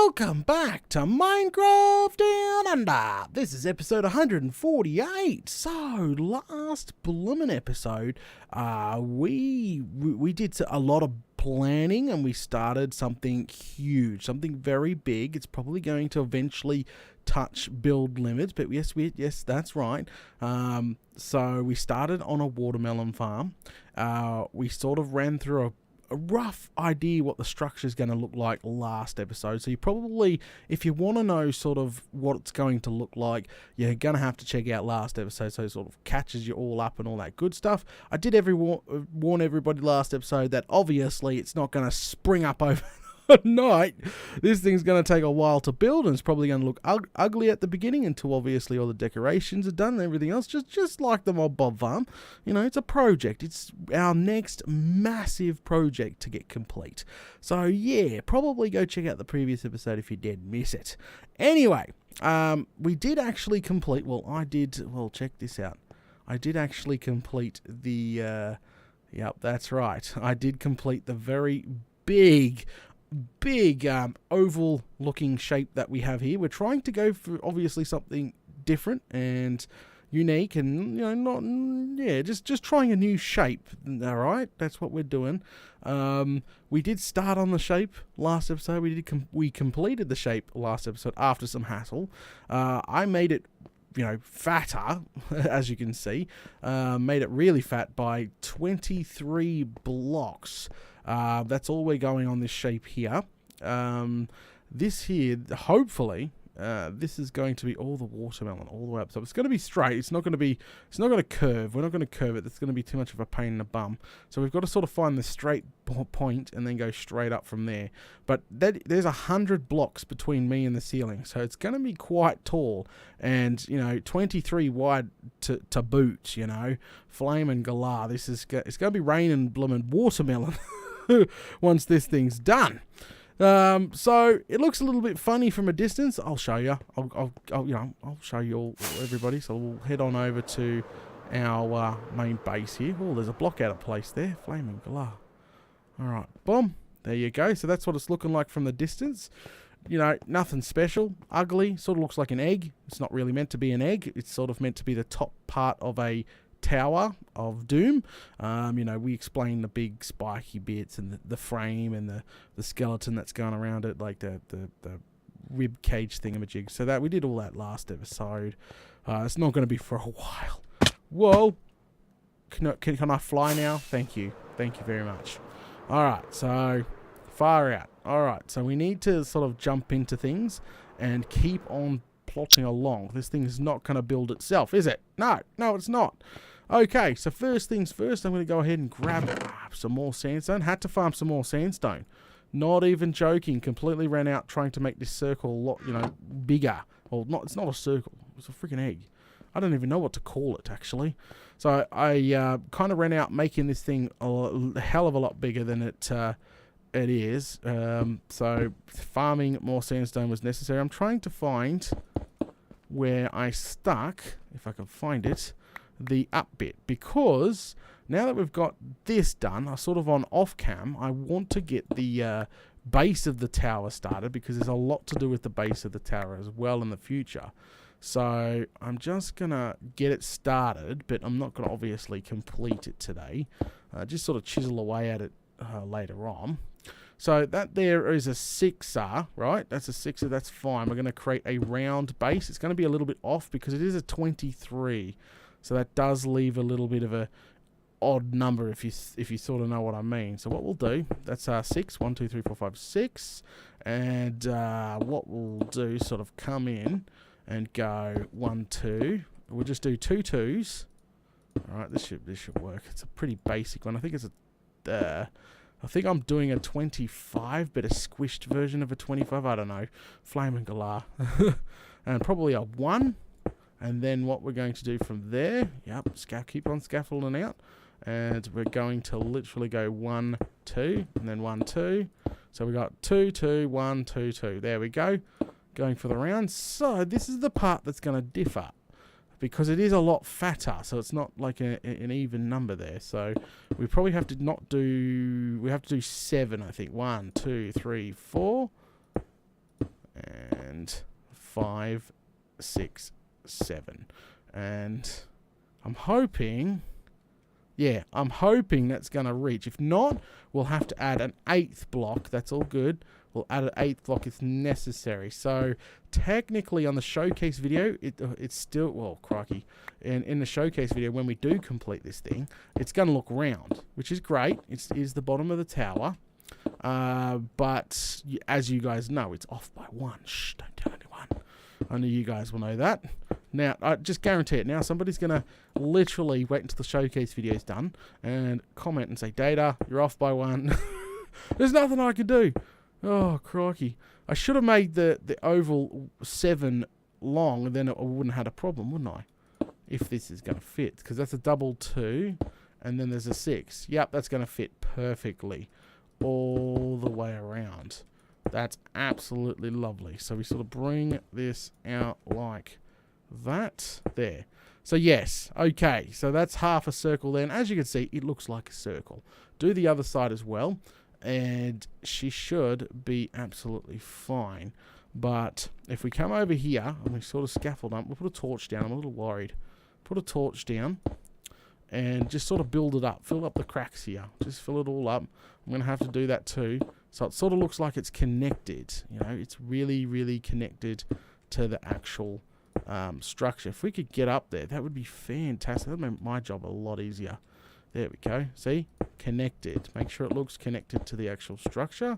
Welcome back to Minecraft Down Under. This is episode 148. So, last bloomin' episode, we did a lot of planning and we started something huge, something very big. It's probably going to eventually touch build limits, but yes, that's right. So we started on a watermelon farm. We sort of ran through a rough idea what the structure is going to look like last episode. So you probably, if you want to know sort of what it's going to look like, you're going to have to check out last episode, so it sort of catches you all up and all that good stuff. I did warn everybody last episode that obviously it's not going to spring up over night. This thing's going to take a while to build, and it's probably going to look ugly at the beginning until obviously all the decorations are done and everything else, just like the Mob Bob farm. You know, it's a project. It's our next massive project to get complete. So yeah, probably go check out the previous episode if you did miss it. Anyway, we did actually complete, check this out. I did actually complete the yep, that's right. I did complete the very big oval looking shape that we have here. We're trying to go for obviously something different and unique, and just trying a new shape. All right, that's what we're doing. We did start on the shape last episode. We completed the shape last episode after some hassle. I made it fatter, as you can see. Made it really fat by 23 blocks. That's all we're going on this shape here. This here, hopefully, this is going to be all the watermelon all the way up. So it's going to be straight. It's not going to curve. We're not going to curve it. That's going to be too much of a pain in the bum. So we've got to sort of find the straight point and then go straight up from there. But there's 100 blocks between me and the ceiling, so it's going to be quite tall. And 23 wide to boot. Flame and galah. It's going to be raining blooming watermelon once this thing's done. So it looks a little bit funny from a distance. I'll show you. I'll show you all, everybody. So we'll head on over to our main base here. Oh, there's a block out of place there. Flaming galah. All right, boom. There you go. So that's what it's looking like from the distance. Nothing special. Ugly. Sort of looks like an egg. It's not really meant to be an egg. It's sort of meant to be the top part of a tower of doom. We explain the big spiky bits and the frame and the skeleton that's going around it, like the rib cage thingamajig. So that we did all that last episode. It's not going to be for a while. Whoa, can I fly now? Thank you very much. All right, so far out. All right, so we need to sort of jump into things and keep on plotting along. This thing is not going to build itself, is it? No, it's not. Okay, so first things first, I'm going to go ahead and grab some more sandstone. Had to farm some more sandstone. Not even joking. Completely ran out trying to make this circle a lot, bigger. Well, it's not a circle. It's a freaking egg. I don't even know what to call it, actually. So I kind of ran out making this thing a hell of a lot bigger than it is. So farming more sandstone was necessary. I'm trying to find where I stuck, if I can find it, the up bit, because now that we've got this done, I sort of on off cam, I want to get the base of the tower started, because there's a lot to do with the base of the tower as well in the future. So I'm just gonna get it started, but I'm not gonna obviously complete it today. Just sort of chisel away at it later on. So that there is a 6er, right? That's a 6er, that's fine. We're going to create a round base. It's going to be a little bit off because it is a 23. So that does leave a little bit of a odd number if you sort of know what I mean. So what we'll do, that's our 6. 1, 2, 3, 4, 5, 6. And what we'll do, sort of come in and go 1, 2. We'll just do 2 2s. All right, this should work. It's a pretty basic one. I think it's I think I'm doing a 25, but a squished version of a 25. I don't know. Flame and galah. And probably a 1. And then what we're going to do from there, keep on scaffolding out. And we're going to literally go 1, 2, and then 1, 2. So we got 2, 2, 1, 2, 2. There we go. Going for the round. So this is the part that's going to differ, because it is a lot fatter, so it's not like an even number there. So we probably have to we have to do 7, I think. 1, 2, 3, 4. and 5, 6, 7. And I'm hoping, yeah, I'm hoping that's going to reach. If not, we'll have to add an 8th block. That's all good. We'll add an 8th block if necessary. So technically on the showcase video, it's still, well, crikey. And in the showcase video, when we do complete this thing, it's going to look round, which is great. It is the bottom of the tower. But as you guys know, it's off by 1. Shh, don't tell anyone. Only you guys will know that. Now, I just guarantee it. Now, somebody's going to literally wait until the showcase video is done and comment and say, Data, you're off by 1. There's nothing I can do. Oh, crikey. I should have made the oval 7 long, and then I wouldn't have had a problem, wouldn't I? If this is going to fit. Because that's a double 2, and then there's a 6. Yep, that's going to fit perfectly all the way around. That's absolutely lovely. So we sort of bring this out like that. There. So yes, okay. So that's half a circle there. And as you can see, it looks like a circle. Do the other side as well. And she should be absolutely fine. But if we come over here and we sort of scaffold up, we'll put a torch down. I'm a little worried. Put a torch down and just sort of build it up. Fill up the cracks here. Just fill it all up. I'm going to have to do that too. So it sort of looks like it's connected. You know, it's really, really connected to the actual structure. If we could get up there, that would be fantastic. That would make my job a lot easier. There we go. See? Connected. Make sure it looks connected to the actual structure.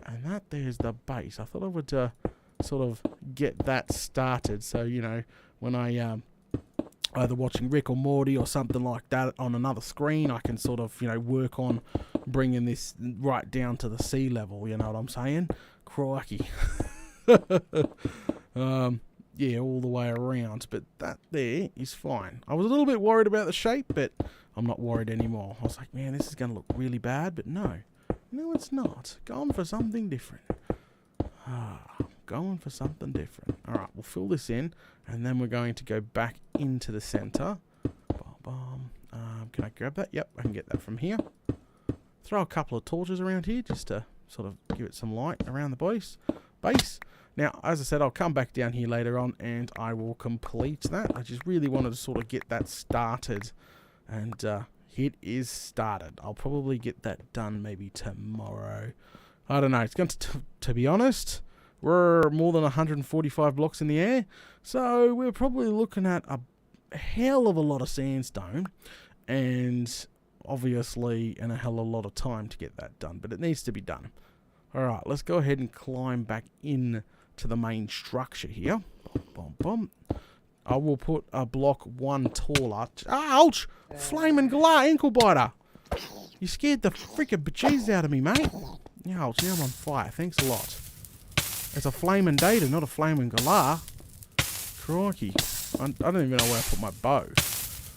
And that there's the base. I thought I would sort of get that started. So, you know, when I either watching Rick or Morty or something like that on another screen, I can sort of, you know, work on bringing this right down to the sea level. You know what I'm saying? Crikey. Yeah, all the way around. But that there is fine. I was a little bit worried about the shape, but I'm not worried anymore. I was like, man, this is going to look really bad. But no. No, it's not. Going for something different. Going for something different. All right, we'll fill this in, and then we're going to go back into the center. Can I grab that? Yep, I can get that from here. Throw a couple of torches around here just to sort of give it some light around the base. Now, as I said, I'll come back down here later on, and I will complete that. I just really wanted to sort of get that started, and it is started. I'll probably get that done maybe tomorrow. I don't know. It's going to be honest, we're more than 145 blocks in the air, so we're probably looking at a hell of a lot of sandstone, and obviously a hell of a lot of time to get that done, but it needs to be done. All right, let's go ahead and climb back in to the main structure here. I will put a block 1 taller. Ouch! Flaming galah ankle biter. You scared the freaking bejesus out of me, mate. Ouch, now I'm on fire. Thanks a lot. It's a flaming data, not a flaming galah. Crikey. I don't even know where I put my bow.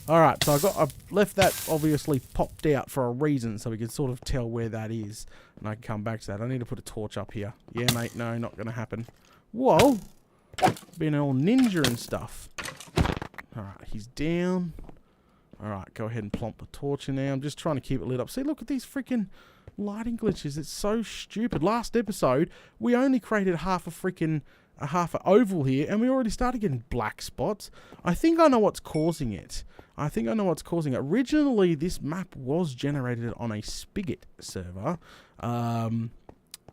Alright, so I've left that obviously popped out for a reason, so we can sort of tell where that is. And I can come back to that. I need to put a torch up here. Yeah, mate, no, not going to happen. Whoa! Being all ninja and stuff. Alright, he's down. Alright, go ahead and plonk the torch in there. I'm just trying to keep it lit up. See, look at these freaking lighting glitches. It's so stupid. Last episode, we only created half an oval here, and we already started getting black spots. I think I know what's causing it. Originally, this map was generated on a Spigot server.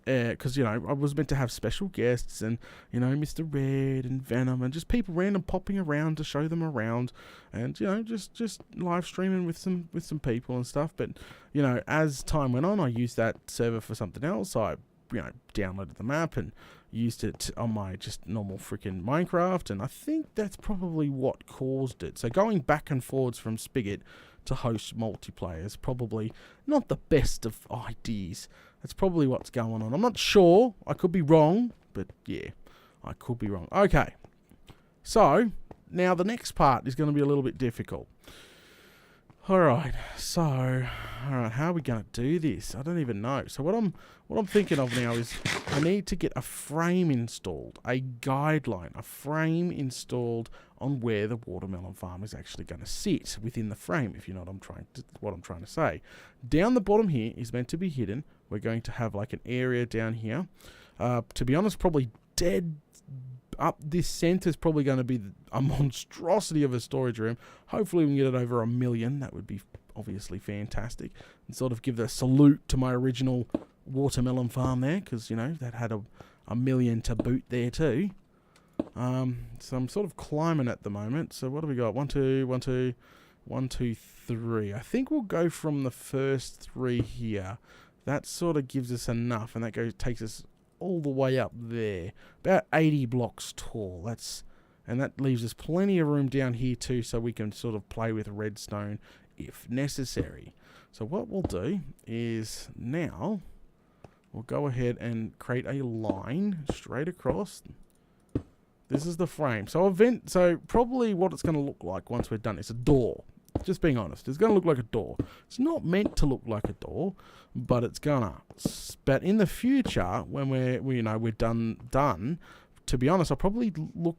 Because, you know, I was meant to have special guests and, you know, Mr. Red and Venom and just people random popping around to show them around and, you know, just live streaming with some people and stuff. But, you know, as time went on, I used that server for something else. I, you know, downloaded the map and used it on my just normal freaking Minecraft, and I think that's probably what caused it. So going back and forwards from Spigot to host multiplayer is probably not the best of ideas. That's probably what's going on. I'm not sure. I could be wrong, but yeah, I could be wrong. Okay, so now the next part is going to be a little bit difficult. Alright, so, how are we going to do this? I don't even know. So what I'm thinking of now is I need to get a frame installed, a guideline, a frame installed on where the watermelon farm is actually going to sit within the frame, if you know what I'm trying to say. Down the bottom here is meant to be hidden. We're going to have like an area down here. To be honest, probably dead up this centre is probably going to be a monstrosity of a storage room. Hopefully we can get it over 1 million. That would be obviously fantastic. And sort of give the salute to my original watermelon farm there, because, you know, that had a million to boot there too. So I'm sort of climbing at the moment. So what do we got? 1, 2, 1, 2, 1, 2, 3. I think we'll go from the first 3 here. That sort of gives us enough, and that takes us all the way up there, about 80 blocks tall. And that leaves us plenty of room down here too, so we can sort of play with redstone if necessary. So what we'll do is now we'll go ahead and create a line straight across. This is the frame. So probably what it's going to look like once we're done is a door. Just being honest, it's going to look like a door. It's not meant to look like a door, but it's gonna. But in the future, when we're done, to be honest, I'll probably look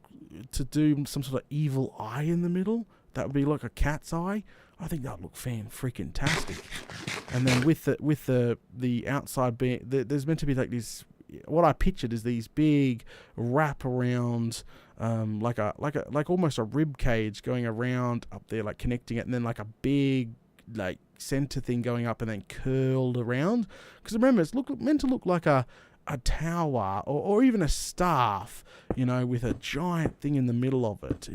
to do some sort of evil eye in the middle. That would be like a cat's eye. I think that would look fan-freaking-tastic. And then with the outside being, there's meant to be like this. What I pictured is these big wrap around, like almost a rib cage going around up there, like connecting it, and then like a big like center thing going up and then curled around. Because remember, it's meant to look like a tower or even a staff, you know, with a giant thing in the middle of it.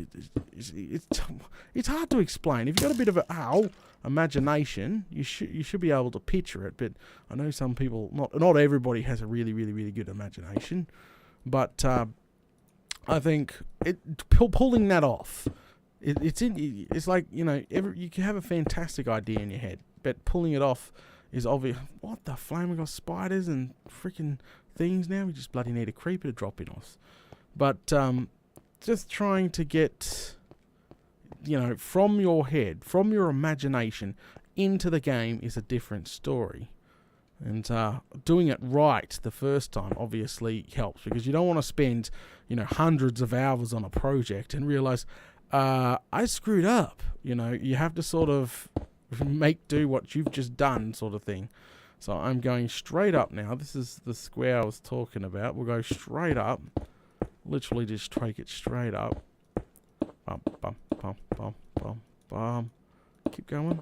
It's hard to explain. If you've got a bit of imagination, you should be able to picture it. But I know some people, not everybody has a really, really, really good imagination. But I think pulling that off, it's like, you know, you can have a fantastic idea in your head, but pulling it off is obvious. What the flame? We got spiders and freaking things now. We just bloody need a creeper to drop in us. But just trying to get, you know, from your head, from your imagination into the game is a different story. And doing it right the first time obviously helps, because you don't want to spend, you know, hundreds of hours on a project and realize I screwed up. You know, you have to sort of make do what you've just done, sort of thing. So I'm going straight up now. This is the square I was talking about. We'll go straight up. Literally just take it straight up. Bum, bum, bum, bum, bum, bum. Keep going.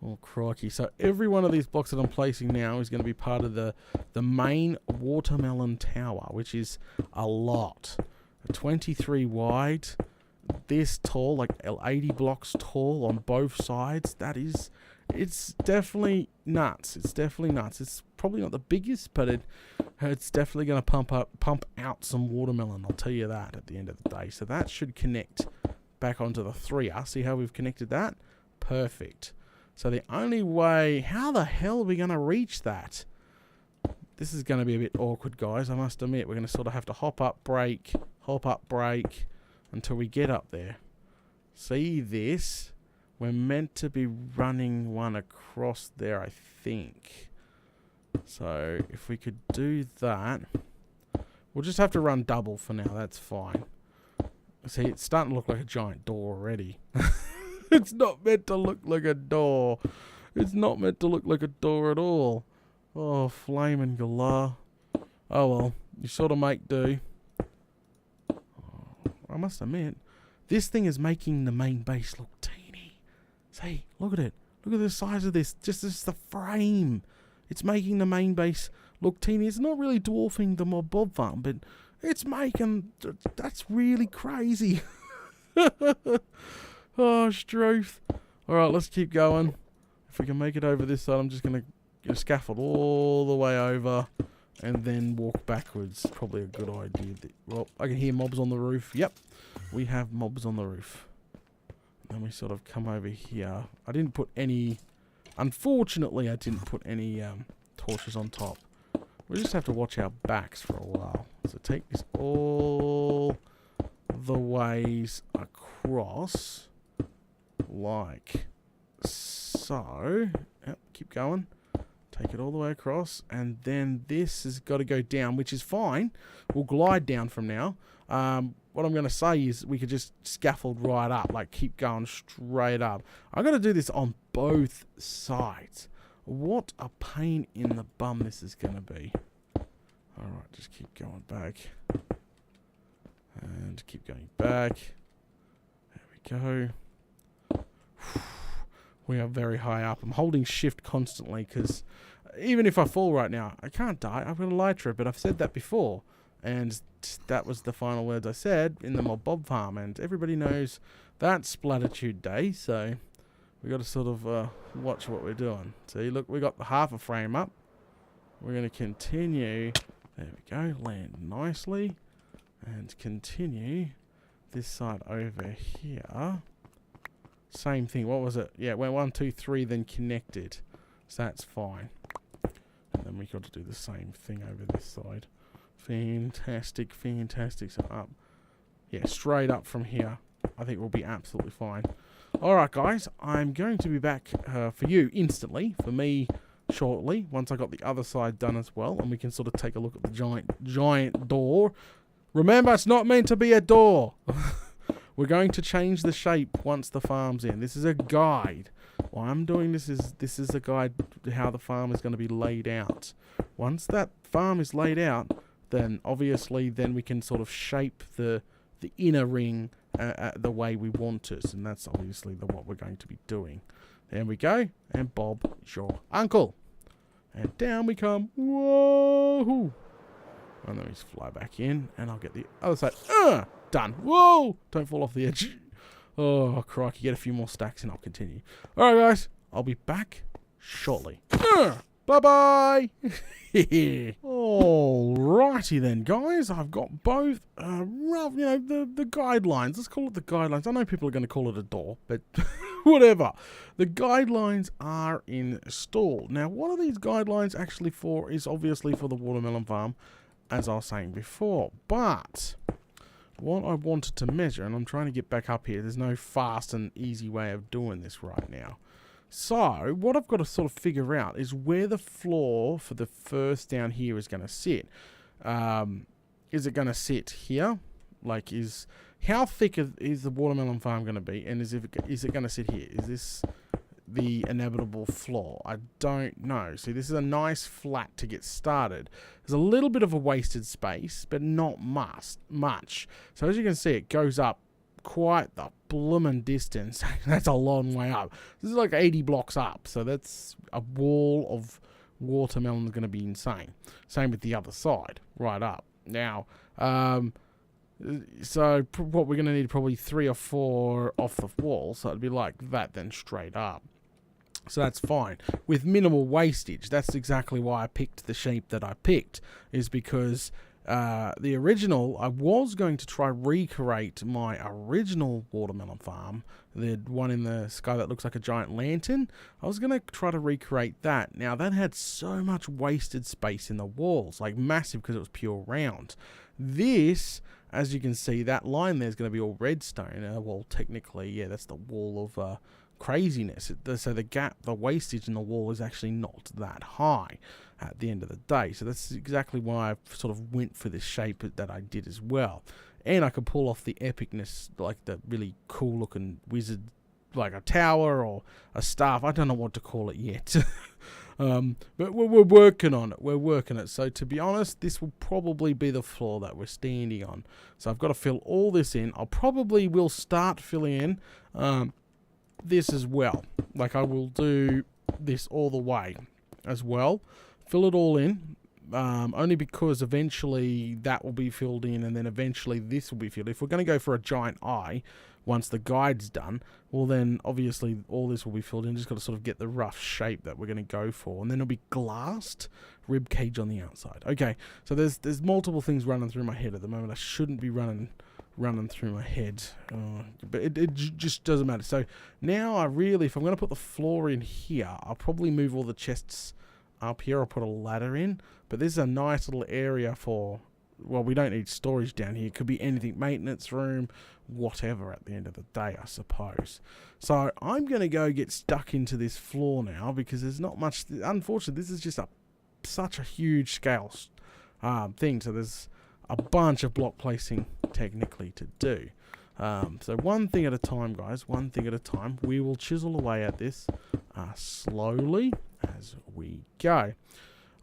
Oh, crikey. So every one of these blocks that I'm placing now is going to be part of the main watermelon tower, which is a lot. 23 wide. This tall, like 80 blocks tall on both sides. It's definitely nuts. It's definitely nuts. It's probably not the biggest, but it's definitely going to pump out some watermelon. I'll tell you that at the end of the day. So that should connect back onto the 3R. See how we've connected that? Perfect. So the only way, how the hell are we going to reach that? This is going to be a bit awkward, guys. I must admit, we're going to sort of have to hop up, brake, until we get up there. See this? We're meant to be running one across there, I think. So if we could do that, we'll just have to run double for now. That's fine. See, it's starting to look like a giant door already. It's not meant to look like a door. It's not meant to look like a door at all. Oh, flaming galah. Oh well, you sort of make do. I must admit, this thing is making the main base look teeny. See, look at it. Look at the size of this. Just the frame. It's making the main base look teeny. It's not really dwarfing the mob bob farm, but it's making... That's really crazy. Oh, struth. Alright, let's keep going. If we can make it over this side, I'm just going to scaffold all the way over and then walk backwards. Probably a good idea. Well, I can hear mobs on the roof. Yep, we have mobs on the roof. Then we sort of come over here. I didn't put any... Unfortunately, I didn't put any torches on top. We just have to watch our backs for a while. So take this all the ways across. Like so. Yep, keep going. Take it all the way across. And then this has got to go down, which is fine. We'll glide down from now. What I'm going to say is we could just scaffold right up. Like, keep going straight up. I've got to do this on both sides. What a pain in the bum this is going to be. Alright, just keep going back. and keep going back. There we go. We are very high up. I'm holding shift constantly because even if I fall right now, I can't die. I've got a elytra, but I've said that before. And that was the final words I said in the Mob Bob farm. And everybody knows that's Splatitude Day, so we got to sort of watch what we're doing. See, look, we got the half a frame up. We're going to continue. There we go. Land nicely. And continue this side over here. Same thing. What was it? Yeah, it went 1, 2, 3, then connected. So that's fine. And then we got to do the same thing over this side. Fantastic, fantastic. So up. Yeah, straight up from here. I think we'll be absolutely fine. Alright, guys. I'm going to be back for you instantly. For me, shortly. Once I got the other side done as well. And we can sort of take a look at the giant door. Remember, it's not meant to be a door. We're going to change the shape once the farm's in. This is a guide. Why I'm doing this is a guide to how the farm is going to be laid out. Once that farm is laid out, then obviously then we can sort of shape the inner ring the way we want it. And that's obviously what we're going to be doing. There we go. And Bob is your uncle. And down we come. Whoa! And then we just fly back in, and I'll get the other side. Done. Whoa! Don't fall off the edge. Oh, crikey. Get a few more stacks, and I'll continue. All right, guys. I'll be back shortly. Bye-bye. Alrighty then, guys. I've got both, rough, the guidelines. Let's call it the guidelines. I know people are going to call it a door, but whatever. The guidelines are installed. Now, what are these guidelines actually for is obviously for the watermelon farm, as I was saying before. But what I wanted to measure, and I'm trying to get back up here. There's no fast and easy way of doing this right now. So, what I've got to sort of figure out is where the floor for the first down here is going to sit. Is it going to sit here? Like, how thick is the watermelon farm going to be? And is it going to sit here? Is this the inevitable floor? I don't know. See, this is a nice flat to get started. There's a little bit of a wasted space, but not much. So, as you can see, it goes up quite the bloomin' distance. That's a long way up. This is like 80 blocks up, so that's a wall of watermelon is going to be insane. Same with the other side, right up. Now, so what we're going to need probably 3 or 4 off the wall, so it'd be like that then straight up. So that's fine. With minimal wastage, that's exactly why I picked the shape that I picked, is because the original, I was going to try recreate my original watermelon farm, the one in the sky that looks like a giant lantern. I was going to try to recreate that. Now, that had so much wasted space in the walls, like massive because it was pure round. This, as you can see, that line there is going to be all redstone. Well, technically, yeah, that's the wall of craziness. So the wastage in the wall is actually not that high at the end of the day. So that's exactly why I sort of went for this shape that I did as well. And I could pull off the epicness, like the really cool looking wizard, like a tower or a staff. I don't know what to call it yet. But we're working on it. We're working it. So to be honest, this will probably be the floor that we're standing on. So I've got to fill all this in. I probably will start filling in this as well. Like I will do this all the way as well. Fill it all in. Only because eventually that will be filled in and then eventually this will be filled. If we're going to go for a giant eye once the guide's done, well then obviously all this will be filled in. Just got to sort of get the rough shape that we're going to go for. And then it'll be glassed rib cage on the outside. Okay, so there's multiple things running through my head at the moment. I shouldn't be running through my head, but it just doesn't matter. So now if I'm going to put the floor in here, I'll probably move all the chests up here. I'll put a ladder in, but this is a nice little area for, well, we don't need storage down here. It could be anything, maintenance room, whatever at the end of the day, I suppose. So I'm going to go get stuck into this floor now because there's not much, unfortunately, this is just such a huge scale thing. So there's a bunch of block placing technically to do. So one thing at a time, guys, one thing at a time. We will chisel away at this slowly as we go.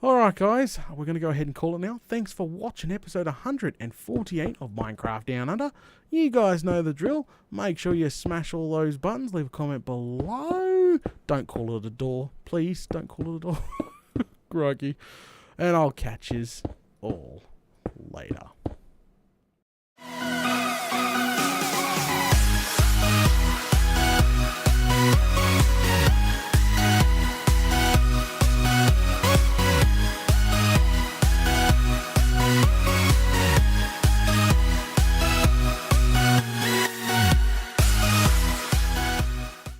Alright guys, we're going to go ahead and call it now. Thanks for watching episode 148 of Minecraft Down Under. You guys know the drill. Make sure you smash all those buttons. Leave a comment below. Don't call it a door. Please, don't call it a door. Crikey. And I'll catch yous all later.